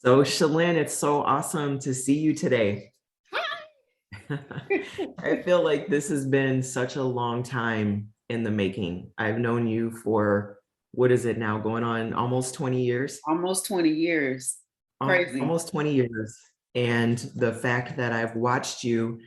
So, Shalyn, it's so awesome to see you today. I feel like this has been such a long time in the making. I've known you for, what is it now, going on almost 20 years? Almost 20 years. Crazy. Almost 20 years. And the fact that I've watched you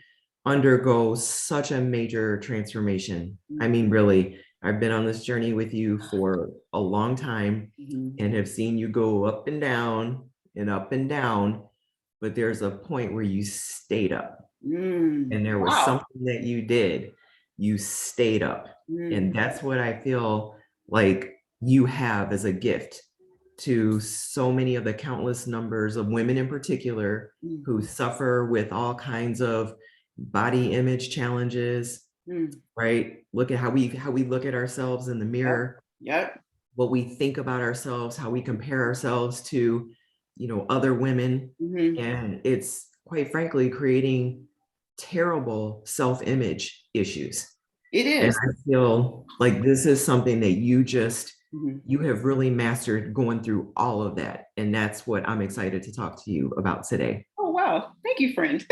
undergo such a major transformation. I mean, really, I've been on this journey with you for a long time Mhm. and have seen you go up and down and up and down, but there's a point where you stayed up and there was Wow. something that you did. You stayed up. And Mm, that's what I feel like you have as a gift to so many of the countless numbers of women in particular mm, who suffer with all kinds of body image challenges, mm. right? Look at how we look at ourselves in the Yep. mirror, Yep. what we think about ourselves, how we compare ourselves to, other women. Mhm. And it's quite frankly creating terrible self-image issues. It And is. I feel like this is something that Mhm. you have really mastered going through all of that. And that's what I'm excited to talk to you about today. Oh, wow. Thank you, friend.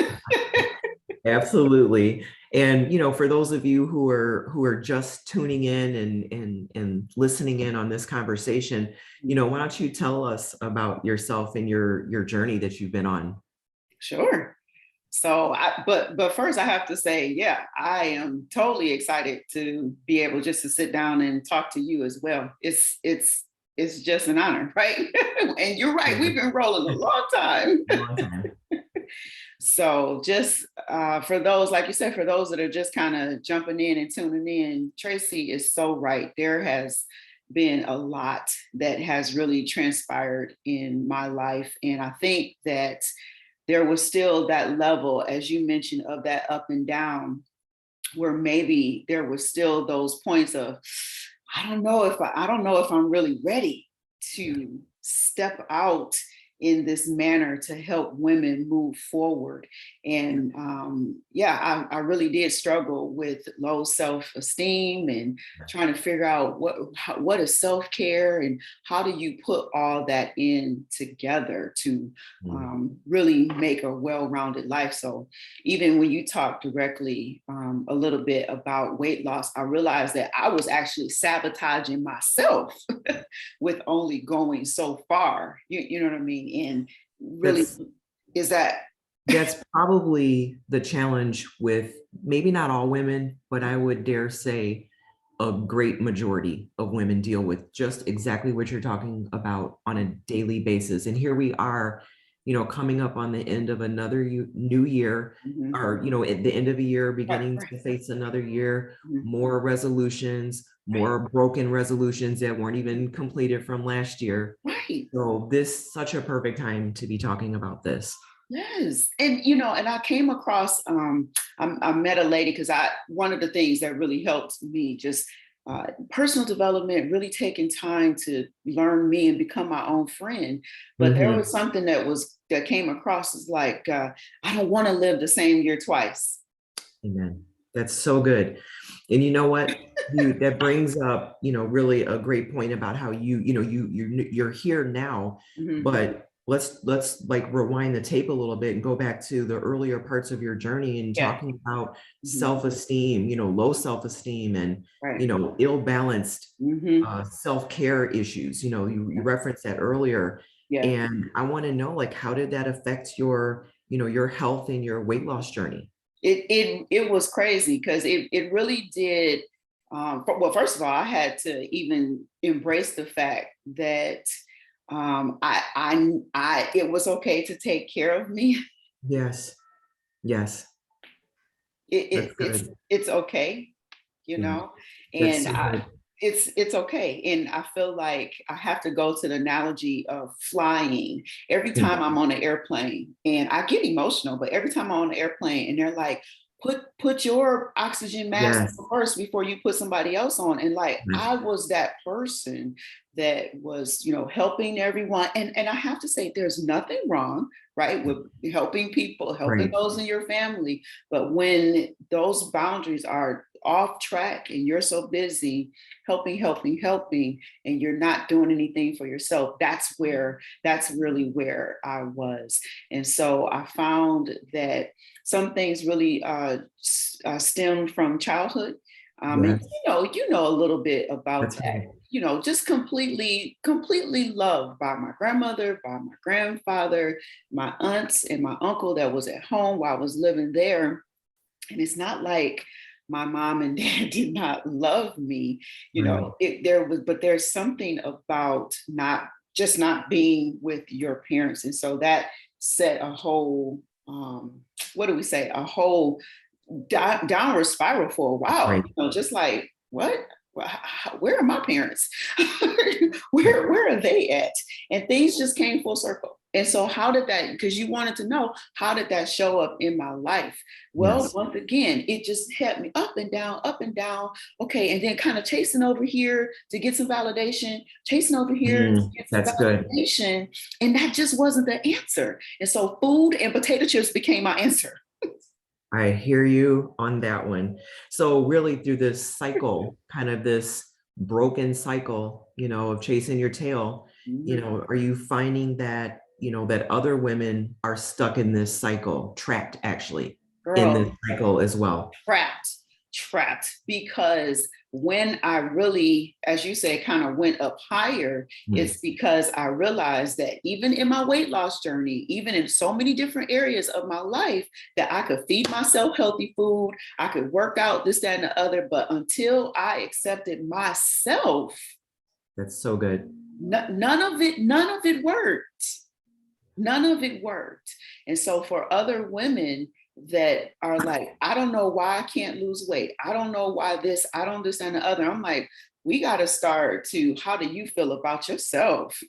Absolutely. And for those of you who are just tuning in and listening in on this conversation, why don't you tell us about yourself and your journey that you've been on? Sure. But first I have to say, yeah, I am totally excited to be able just to sit down and talk to you as well. It's just an honor, right? And you're right, we've been rolling a long time. Long time. So just for those, like you said, for those that are just kind of jumping in and tuning in, Tracy is so right. There has been a lot that has really transpired in my life. And I think that there was still that level, as you mentioned, of that up and down, where maybe there was still those points of, I don't know if I'm really ready to step out in this manner to help women move forward. And yeah, I really did struggle with low self-esteem and trying to figure out what is self-care and how do you put all that in together to Mm. really make a well-rounded life. So even when you talk directly a little bit about weight loss, I realized that I was actually sabotaging myself with only going so far. You know what I mean? And really, That's is that that's probably the challenge with maybe not all women, but I would dare say a great majority of women deal with just exactly what you're talking about on a daily basis. And here we are, coming up on the end of another new year, Mhm. or, at the end of a year, Right, beginning right, to face another year, mhm, more resolutions, right, more broken resolutions that weren't even completed from last year. right. So this such a perfect time to be talking about this. Yes. And and I came across I met a lady because I one of the things that really helped me just personal development, really taking time to learn me and become my own friend. But there Mhm. was something that came across as like I don't want to live the same year twice. Amen. That's so good. And you know what? That brings up, really a great point about how you're here now, Mhm. but let's like rewind the tape a little bit and go back to the earlier parts of your journey and Yeah. talking about Mhm. self-esteem, low self-esteem and, Right. ill-balanced Mhm. self-care issues. You Yeah. referenced that earlier. Yeah. And I want to know, like, how did that affect your health and your weight loss journey? It was crazy because it really did. Well, first of all, I had to even embrace the fact that it was okay to take care of me. Yes. Yes. It, That's it it's good. it's okay, you Yeah. know, That's and so good. it's okay. And I feel like I have to go to the analogy of flying. Every time Mm. I'm on an airplane, and I get emotional, but every time I'm on an airplane and they're like, put your oxygen mask Yes. on first before you put somebody else on. And like Yes. I was that person that was, helping everyone. And I have to say there's nothing wrong, right, with helping people, helping Right. those in your family. But when those boundaries are off track and you're so busy helping, and you're not doing anything for yourself, that's really where I was. And so I found that some things really stem from childhood. And Yes, you know a little bit about that's that. good. Just completely loved by my grandmother, by my grandfather, my aunts, and my uncle that was at home while I was living there. And it's not like my mom and dad did not love me, Right. but there's something about not being with your parents. And so that set a whole, what do we say, a whole downward spiral for a while, Right. just like, what? Where are my parents? where are they at? And things just came full circle. And so how did that, because you wanted to know, how did that show up in my life? Well, Yes. once again, it just kept me up and down, up and down. Okay. And then kind of chasing over here to get some validation, chasing over here to get some That's good. validation. And that just wasn't the answer. And so food and potato chips became my answer. I hear you on that one. So really through this cycle, kind of this broken cycle, of chasing your tail, Mhm. are you finding that, that other women are stuck in this cycle, trapped actually in this Girl, cycle as well? trapped because when I really, as you say, kind of went up higher, Hmm. it's because I realized that even in my weight loss journey, even in so many different areas of my life, that I could feed myself healthy food, I could work out this, that, and the other. But until I accepted myself, That's so good. none of it worked. None of it worked. And so for other women that are like, I don't know why I can't lose weight. I don't know why this, I don't this and the other. I'm like, we got to start to, how do you feel about yourself?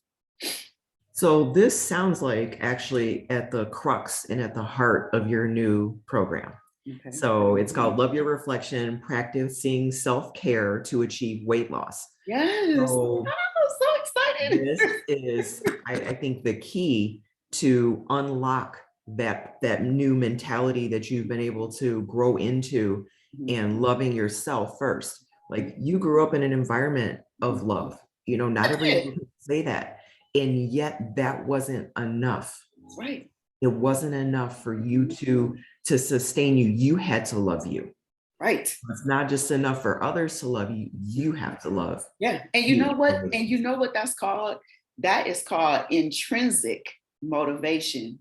So this sounds like actually at the crux and at the heart of your new program. Okay. So it's called Love Your Reflection, Practicing Self-Care to Achieve Weight Loss. Yes. So I'm so excited. this is, I think, the key to unlock that new mentality that you've been able to grow into and loving yourself first. Like you grew up in an environment of love. Not That's everyone it. can say that. And yet that wasn't enough. Right. It wasn't enough for you to sustain you. You had to love you. Right. It's not just enough for others to love you. You have to love Yeah. And you know you. what? And you know what that's called? That is called intrinsic motivation,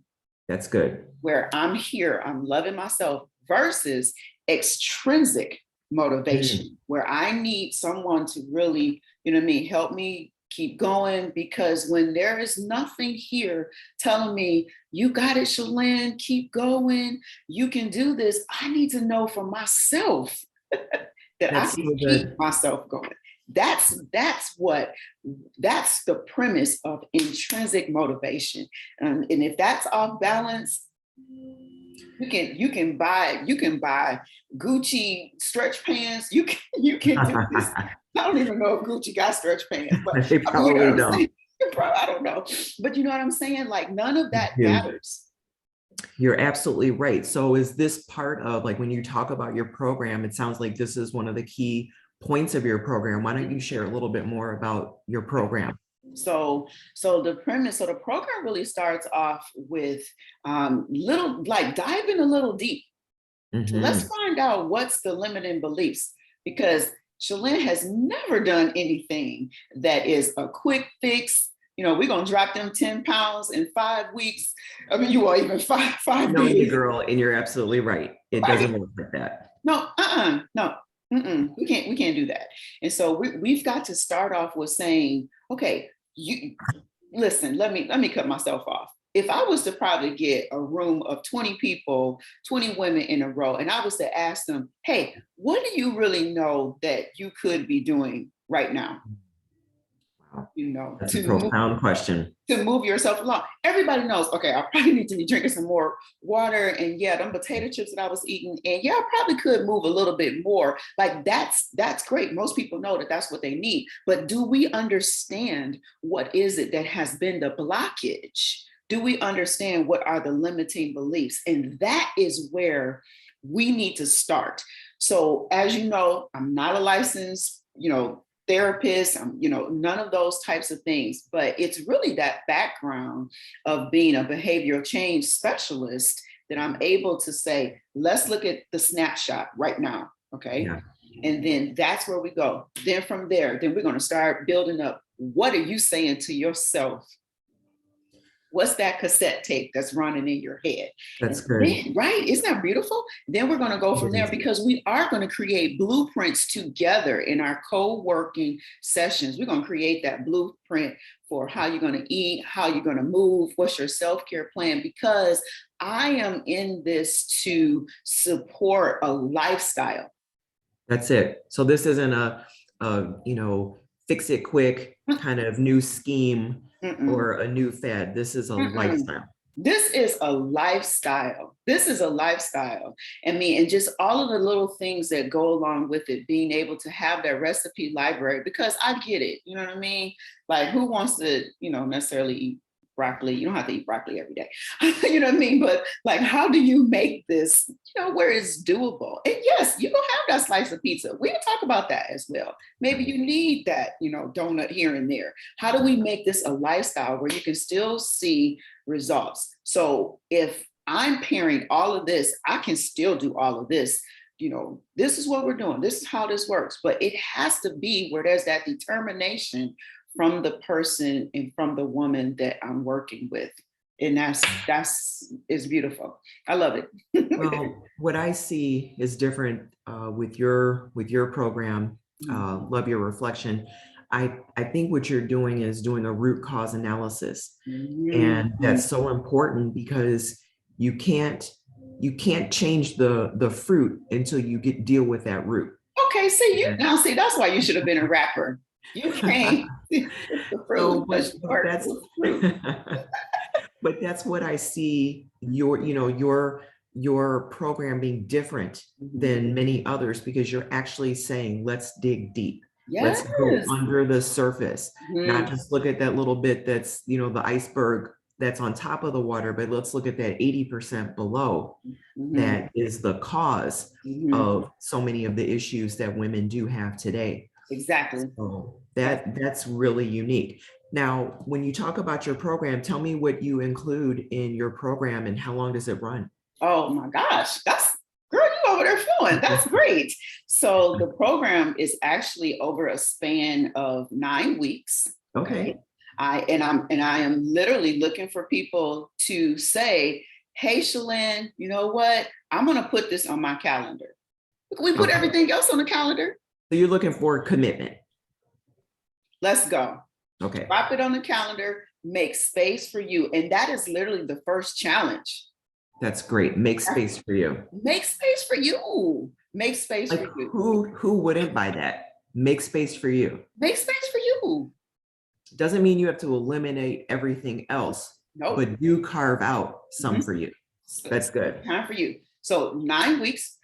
That's good. where I'm here, I'm loving myself, versus extrinsic Mm, motivation, where I need someone to really, help me keep going. Because when there is nothing here telling me, you got it, Shalyn, keep going, you can do this, I need to know for myself that I that's can so keep good. myself going. That's the premise of intrinsic motivation. And if that's off balance, you can buy Gucci stretch pants. You can do this. I don't even know if Gucci got stretch pants, but They I mean, you know probably what I'm don't. saying? I don't know, but you know what I'm saying. Like none of that You. matters. You're absolutely right. So is this part of like when you talk about your program, it sounds like this is one of the key points of your program. Why don't you share a little bit more about your program? So the program really starts off with little, like diving a little deep. Let's Hmm. find out what's the limiting beliefs, because Shalyn has never done anything that is a quick fix. We're gonna drop them 10 pounds in 5 weeks. I mean, you are even five Knowing you, days, girl, and you're absolutely right. It right? doesn't work like that. No, no, we can't do that. And so we've got to start off with saying, okay, you listen, let me cut myself off. If I was to probably get a room of 20 people, 20 women in a row, and I was to ask them, hey, what do you really know that you could be doing right now? Wow. You know, That's a to move profound question. to move yourself along. Everybody knows, okay, I probably need to be drinking some more water. And yeah, them potato chips that I was eating, and yeah, I probably could move a little bit more. Like that's great. Most people know that that's what they need. But do we understand what is it that has been the blockage? Do we understand what are the limiting beliefs? And that is where we need to start So as you know, I'm not a licensed, therapist. I'm, none of those types of things, but it's really that background of being a behavioral change specialist that I'm able to say, let's look at the snapshot right now. Okay. Yeah, And then that's where we go. Then from there, then we're going to start building up. What are you saying to yourself? What's that cassette tape that's running in your head? that's And good. then, right? Isn't that beautiful? Then we're going to go It from there is. because we are going to create blueprints together in our co-working sessions. We're going to create that blueprint for how you're going to eat, how you're going to move, what's your self-care plan, because I am in this to support a lifestyle. That's it. So this isn't a fix it quick kind of new scheme Mm-mm. or a new fad. This is a Mm-mm. lifestyle. This is a lifestyle. This is a lifestyle. And just all of the little things that go along with it, being able to have that recipe library, because I get it. You know what I mean? Like, who wants to, necessarily eat broccoli? You don't have to eat broccoli every day. You know what I mean? But like, how do you make this, where it's doable? And yes, you don't have that slice of pizza. We can talk about that as well. Maybe you need that, donut here and there. How do we make this a lifestyle where you can still see results? So if I'm pairing all of this, I can still do all of this. This is what we're doing. This is how this works. But it has to be where there's that determination from the person and from the woman that I'm working with. And that's is beautiful. I love it. Well, what I see is different with your program. Love your reflection. I think what you're doing is doing a root cause analysis, and Mhm. that's so important because you can't you can't change the fruit until you deal with that root. Okay, see you now. See, that's why you should have been a rapper. You can't the fruit So, unless you but work that's with fruit. but that's what I see your program being different Mhm. than many others because you're actually saying, let's dig deep. Let's go Yes. under the surface, not Mhm. just look at that little bit that's the iceberg that's on top of the water, but let's look at that 80% below Mhm. that is the cause Mhm. of so many of the issues that women do have today. Exactly. So That's that's really unique. Now, when you talk about your program, tell me what you include in your program and how long does it run? oh my gosh. That's girl, you over there feeling. That's great. So the program is actually over a span of 9 weeks. Okay. Okay. I am literally looking for people to say, hey, Shalyn, you know what? I'm gonna put this on my calendar. We put Okay. everything else on the calendar. So you're looking for commitment. Let's go. Okay. Drop it on the calendar, make space for you. And that is literally the first challenge. That's great. Make space for you. Make space for you. Make space Like for you. who wouldn't buy that? Make space for you. Make space for you. Doesn't mean you have to eliminate everything else, Nope. but do carve out some Mhm. for you. So, That's good. time for you. So 9 weeks.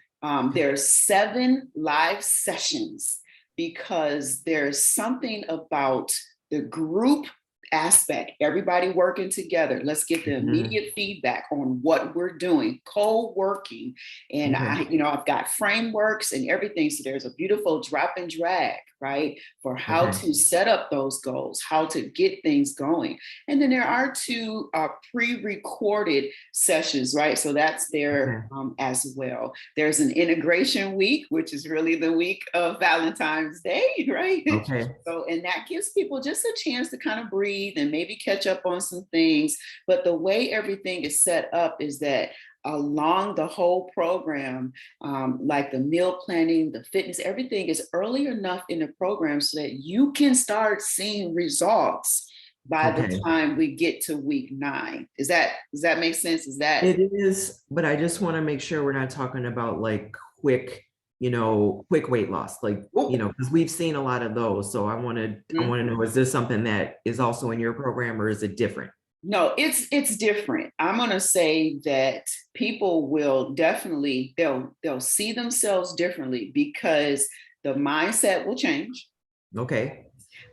There's 7 live sessions because there's something about the group aspect, everybody working together. Let's get the Mhm. immediate feedback on what we're doing, co-working. And Okay. I've got frameworks and everything. So there's a beautiful drop and drag, right? For how Okay. to set up those goals, how to get things going. And then there are two pre-recorded sessions, right? So that's there Okay. as well. There's an integration week, which is really the week of Valentine's Day, right? Okay. So, and that gives people just a chance to kind of breathe and maybe catch up on some things. But the way everything is set up is that along the whole program, like the meal planning, the fitness, everything is early enough in the program so that you can start seeing results by the Okay. time we get to week 9. Does that make sense? Is that It is, but I just want to make sure we're not talking about like quick weight loss, oh, because we've seen a lot of those. So I mhm. want to know, is this something that is also in your program or is it different? No, it's different. I'm gonna say that people will definitely they'll see themselves differently because the mindset will change. Okay.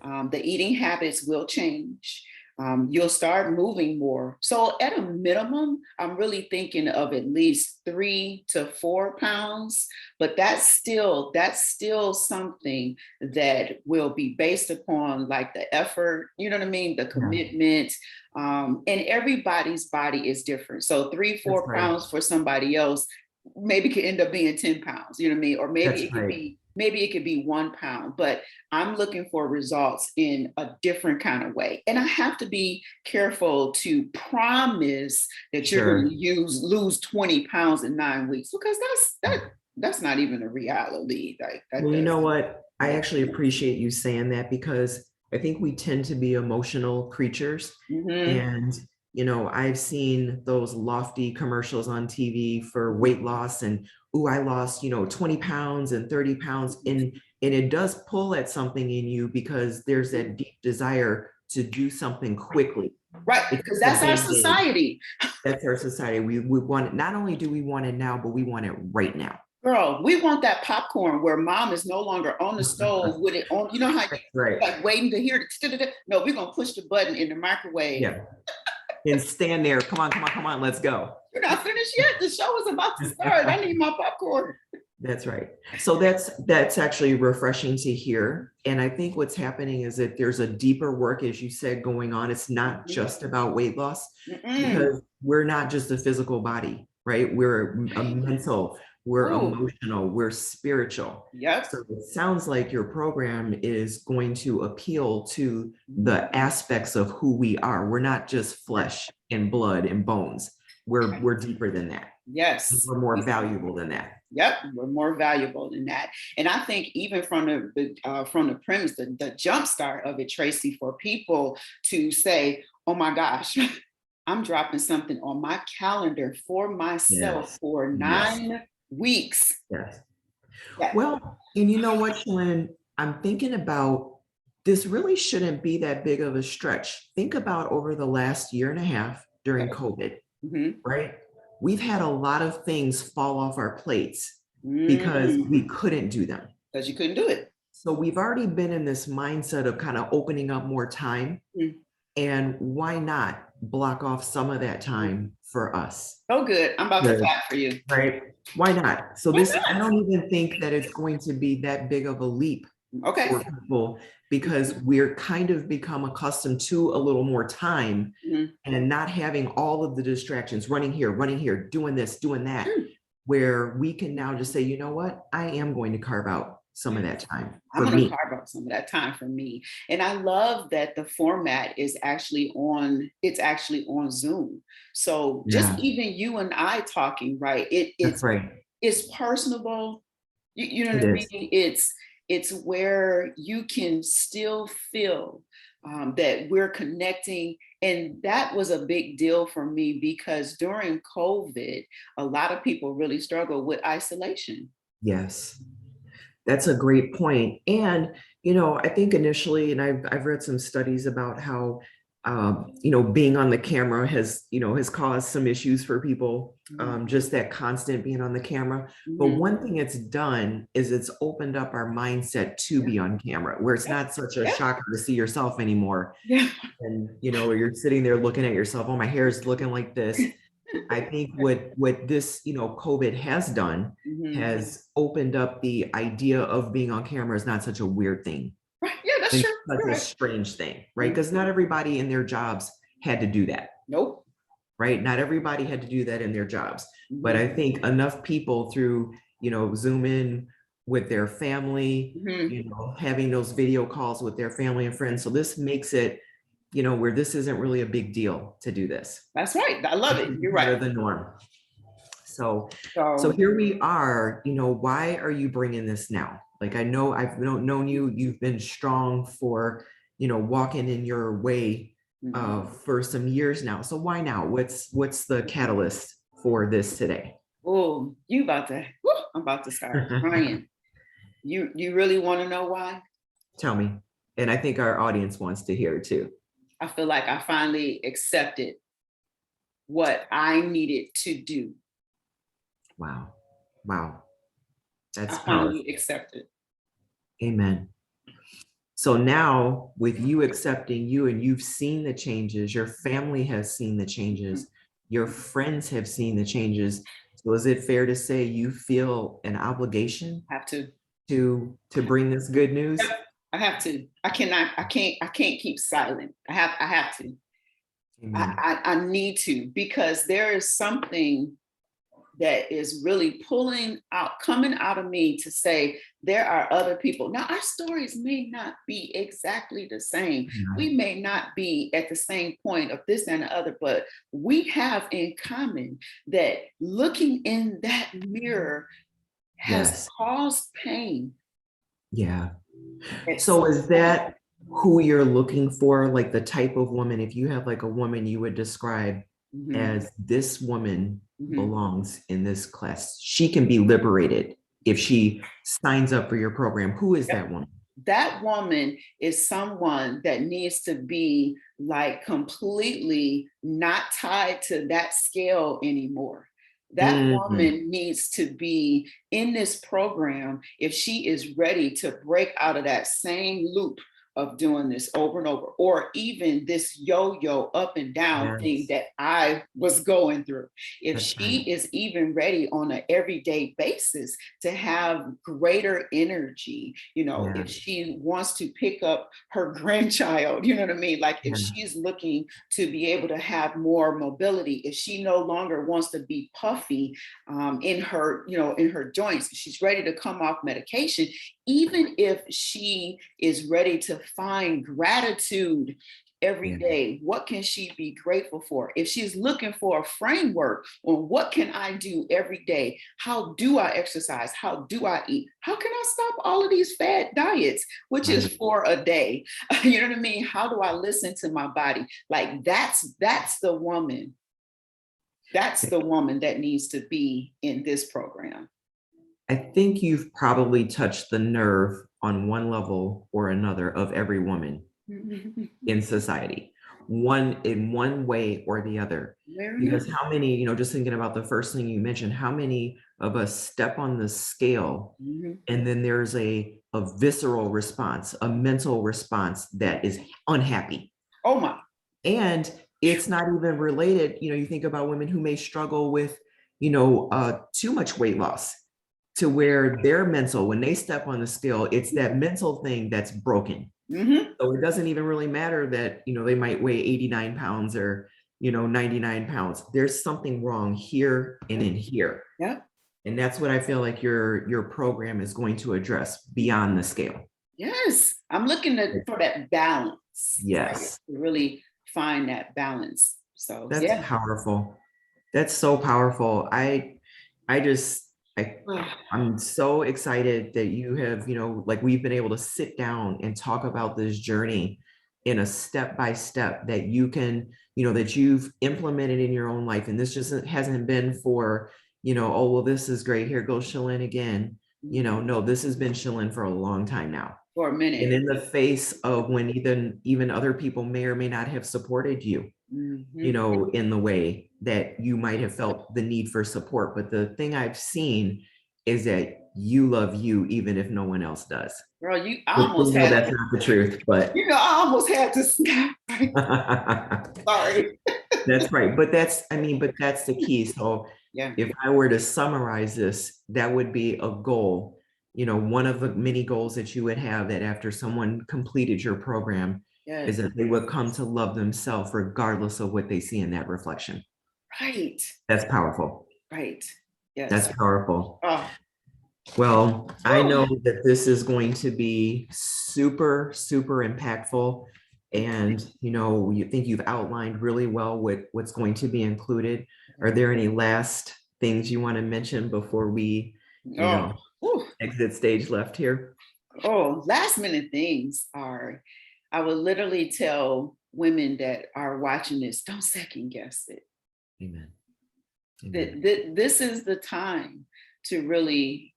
The eating habits will change. you'll start moving more. So at a minimum, I'm really thinking of at least 3 to 4 pounds, but that's still something that will be based upon like the effort, you know what I mean? The Yeah, commitment. And everybody's body is different. So three, that's four right. pounds for somebody else maybe could end up being 10 pounds, you know what I mean? Or maybe That's it could right. be, maybe it could be 1 pound, but I'm looking for results in a different kind of way. And I have to be careful to promise that you're going to Sure. lose 20 pounds in 9 weeks, because that's not even a reality. Like that Well, you know does. what? I actually appreciate you saying that because I think we tend to be emotional creatures. Mm-hmm. And, I've seen those lofty commercials on TV for weight loss and, ooh, I lost, 20 pounds and 30 pounds. And it does pull at something in you because there's that deep desire to do something quickly. Right, It's because the that's our band-aid. society. That's our society. We want it. Not only do we want it now, but we want it right now. Girl, we want that popcorn where mom is no longer on the stove with it on. You know how That's you right. like waiting to hear it. No, we're gonna push the button in the microwave. Yeah. And stand there. Come on, come on, come on. Let's go. You're not finished yet. The show is about to start. I need my popcorn. That's right. So that's actually refreshing to hear. And I think what's happening is that there's a deeper work, as you said, going on. It's not just about weight loss Mm-mm. because we're not just a physical body, right? We're a Right. mental, we're Ooh. emotional, we're spiritual. Yep. So it sounds like your program is going to appeal to the aspects of who we are. We're not just flesh and blood and bones. We're deeper than that. Yes. We're more valuable than that. Yep, we're more valuable than that. And I think even from the premise, the jump start of it, Tracy, for people to say, "Oh my gosh, I'm dropping something on my calendar for myself Yes. for Yes. 9 weeks." Yes. Yeah. Well, and you know what, Shalyn, I'm thinking about this really shouldn't be that big of a stretch. Think about over the last year and a half during Okay. COVID, Mm-hmm. right? We've had a lot of things fall off our plates because we Mm. couldn't do them. Because you couldn't do it. So we've already been in this mindset of kind of opening up more time. And why not block off some of that Mm-hmm. time for us? Oh, good. I'm about to Good. clap for you. Right? Why not? So Why this, I not? don't even think that it's going to be that big of a leap Okay. for people because we're kind of become accustomed to a little more time Mm-hmm. and not having all of the distractions, running here, doing this, doing that, where we can now just say, you know what, I am going to carve out some of that time I'm for going to me. carve out some of that time for me. And I love that the format is actually on, it's actually on Zoom. So just Yeah, even you and I talking, right? that's right. It's personable. You know It what I is. mean? It's where you can still feel that we're connecting. And that was a big deal for me because during COVID, a lot of people really struggle with isolation. Yes. That's a great point. And, I think initially, and I've read some studies about how, being on the camera has caused some issues for people, just that constant being on the camera. But Mm-hmm. one thing it's done is it's opened up our mindset to Yeah. be on camera, where it's Yeah. not such a Yeah. shocker to see yourself anymore. Yeah. And, where you're sitting there looking at yourself, oh, my hair is looking like this. I think what this, COVID has done Mm-hmm. has opened up the idea of being on camera is not such a weird thing Right. Yeah, that's and true. such You're a right. strange thing, right? Mhm. Because not everybody in their jobs had to do that, Nope. right? Not everybody had to do that in their jobs. But I Hmm. think enough people through, Zoom in with their family, Hmm. having those video calls with their family and friends. So this makes it, where this isn't really a big deal to do this. That's right. I love This it. is You're part right. of the norm. So, so So, here we are, why are you bringing this now? Like, I know I've known you, you've been strong for, walking in your way mhm. for some years now. So why now? What's the catalyst for this today? Oh, you about to, whew, I'm about to start crying. You really want to know why? Tell me. And I think our audience wants to hear it too. I feel like I finally accepted what I needed to do. Wow. Wow. I That's finally powerful. accepted. Amen. So now with you accepting you and you've seen the changes, your family has seen the changes, your friends have seen the changes. So is it fair to say you feel an obligation I have to. to bring this good news? Yep. I have to. I cannot. I can't keep silent. I have to. Amen. I need to, because there is something that is really pulling out, coming out of me to say there are other people. Now, our stories may not be exactly the same. Yeah. We may not be at the same point of this and the other, but we have in common that looking in that mirror has Yes. caused pain. Yeah. At So some is point. that who you're looking for? Like the type of woman, if you have like a woman you would describe Mhm, as this woman mhm. belongs in this class, she can be liberated if she signs up for your program. Who is Yep. that woman? That woman is someone that needs to be like completely not tied to that scale anymore. That Mhm. woman needs to be in this program if she is ready to break out of that same loop of doing this over and over, or even this yo-yo up and down thing Yes, that I was going through. If that's right. she is even ready on an everyday basis to have greater energy, if Yes, she wants to pick up her grandchild, you know what I mean? Like if yeah, she's looking to be able to have more mobility, if she no longer wants to be puffy in her, in her joints, she's ready to come off medication, even if she is ready to find gratitude every yeah, day. What can she be grateful for? If she's looking for a framework on what can I do every day? How do I exercise? How do I eat? How can I stop all of these fad diets, which is right. for a day? You know what I mean? How do I listen to my body? Like that's the woman. That's the woman that needs to be in this program. I think you've probably touched the nerve on one level or another of every woman in society, one in one way or the other. Very Because much. how many, just thinking about the first thing you mentioned, how many of us step on the scale Mhm. and then there's a visceral response, a mental response that is unhappy. Oh my. And it's not even related. You think about women who may struggle with, too much weight loss to where their mental, when they step on the scale, it's that mental thing that's broken. Hmm. So it doesn't even really matter that, they might weigh 89 pounds or, 99 pounds. There's something wrong here and Yep. in here. Yep. And that's what I feel like your program is going to address beyond the scale. Yes. I'm looking for that balance, right? Yes, To really find that balance. So that's yeah. powerful. That's so powerful. I just I'm so excited that you have, like we've been able to sit down and talk about this journey in a step by step that you can, that you've implemented in your own life. And this just hasn't been for, oh, well, this is great. Here goes Shalyn again. No, this has been Shalyn for a long time now. For a And minute. in the face of when even other people may or may not have supported you, Hmm. in the way that you might have felt the need for support. But the thing I've seen is that you love you even if no one else does. Girl, I Which we almost know had that's to, not the truth, but I almost had to snap. Sorry. that's right. But that's the key. So Yeah. if I were to summarize this, that would be a goal. One of the many goals that you would have that after someone completed your program is Yes. that they would come to love themselves regardless of what they see in that reflection. Right. That's powerful. Right. That's Yes. powerful. Oh. Well, I Whew. know that this is going to be super, super impactful. And, you think you've outlined really well what's going to be included. Are there any last things you want to mention before we, Oh. Whew. exit stage left here? Oh, last minute things are, I would literally tell women that are watching this, don't second guess it. Amen. Amen. This is the time to really,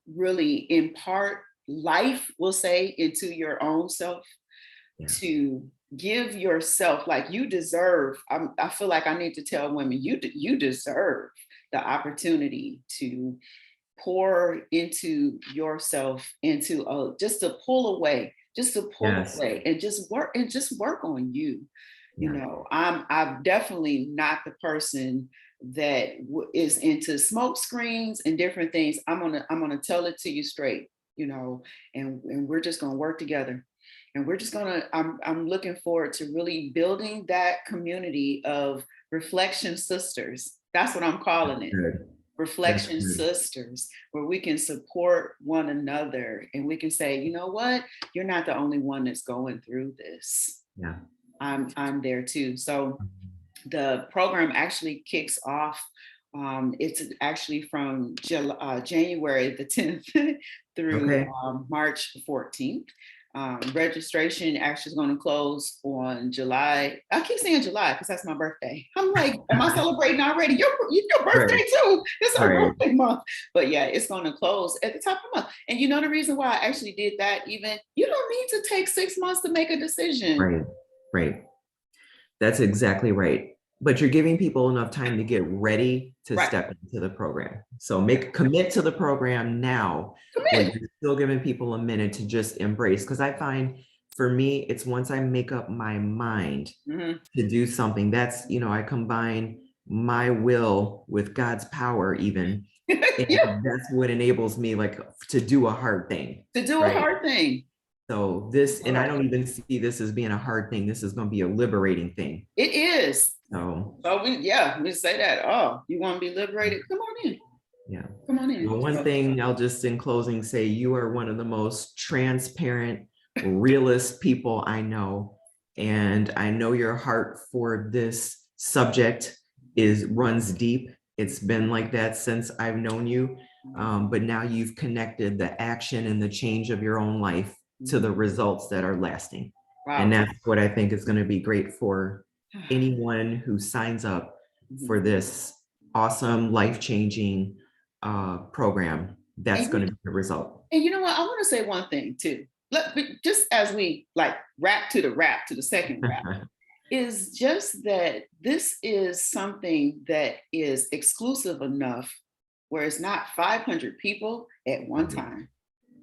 really impart life, we'll say, into your own self, Yeah. to give yourself, like you deserve. I feel like I need to tell women, you deserve the opportunity to pour into yourself, into just to pull away just to pull Yes. away and just work on you. You Yeah. know, I'm definitely not the person that is into smoke screens and different things. I'm gonna tell it to you straight, you know, and we're just gonna work together. And we're just gonna, I'm looking forward to really building that community of reflection sisters. That's what I'm calling it. Good. That's Reflection good. sisters, where we can support one another and we can say, you know what, you're not the only one that's going through this. Yeah. I'm there too. So the program actually kicks off. It's actually from January the 10th through Okay. March 14th. Registration actually is going to close on July. I keep saying July because that's my birthday. I'm like, am I celebrating already? Your birthday Right. too. It's our Right. birthday month. But yeah, it's going to close at the top of the month. And you know the reason why I actually did that, even you don't need to take 6 months to make a decision. Right. Right. That's exactly right. But you're giving people enough time to get ready to Right. step into the program. So commit to the program now, where Commit. you're still giving people a minute to just embrace. Because I find for me, it's once I make up my mind Mhm. to do something, that's, I combine my will with God's power even. Yeah, And that's what enables me like to do a hard thing, to do a right? hard thing. So this, and I Right. don't even see this as being a hard thing. This is going to be a liberating thing. It is. So So we say that. Oh, you want to be liberated? Come on in. yeah. Come on in. Well, one So, thing I'll just in closing say, you are one of the most transparent, realist people I know. And I know your heart for this subject runs deep. It's been like that since I've known you. But now you've connected the action and the change of your own life to the results that are lasting. And wow. that's what I think is going to be great for anyone who signs up Mhm. for this awesome, life-changing program. That's And going to be the result. and you know what? I want to say one thing too. Just as we like wrap to the second wrap, is just that this is something that is exclusive enough where it's not 500 people at one time.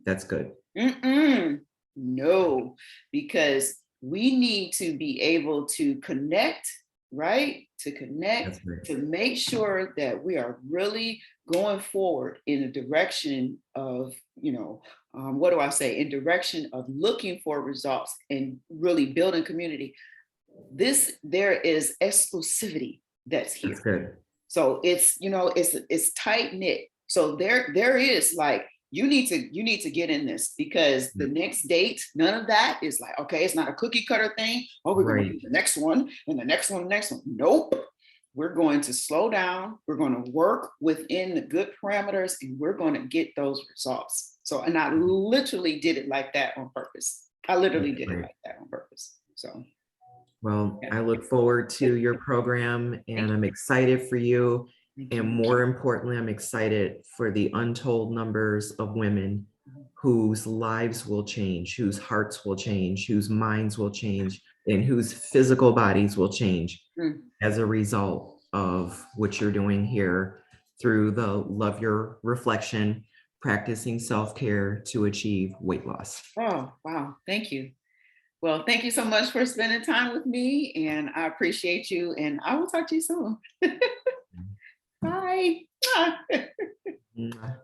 That's good. Mm-mm. No, because we need to be able to connect, right? To connect, That's right. to make sure that we are really going forward in a direction of, what do I say? In direction of looking for results and really building community. There is exclusivity that's That's here. good. So it's tight knit. So there is like you need to get in this because the next date, none of that is like, okay, it's not a cookie cutter thing. Oh, we're gonna Right. do the next one and the next one, the next one. Nope. We're going to slow down. We're going to work within the good parameters and we're going to get those results. So, and I literally did it like that on purpose. I literally That's did it right. like that on purpose. So, Well, yeah. I look forward to your program Thank and you. I'm excited for you. Thank And you. more importantly, I'm excited for the untold numbers of women whose lives will change, whose hearts will change, whose minds will change, and whose physical bodies will change Mm. as a result of what you're doing here through the Love Your Reflection, practicing self-care to achieve weight loss. Oh, wow. Thank you. Well, thank you so much for spending time with me, and I appreciate you. And I will talk to you soon. Bye. Mwah.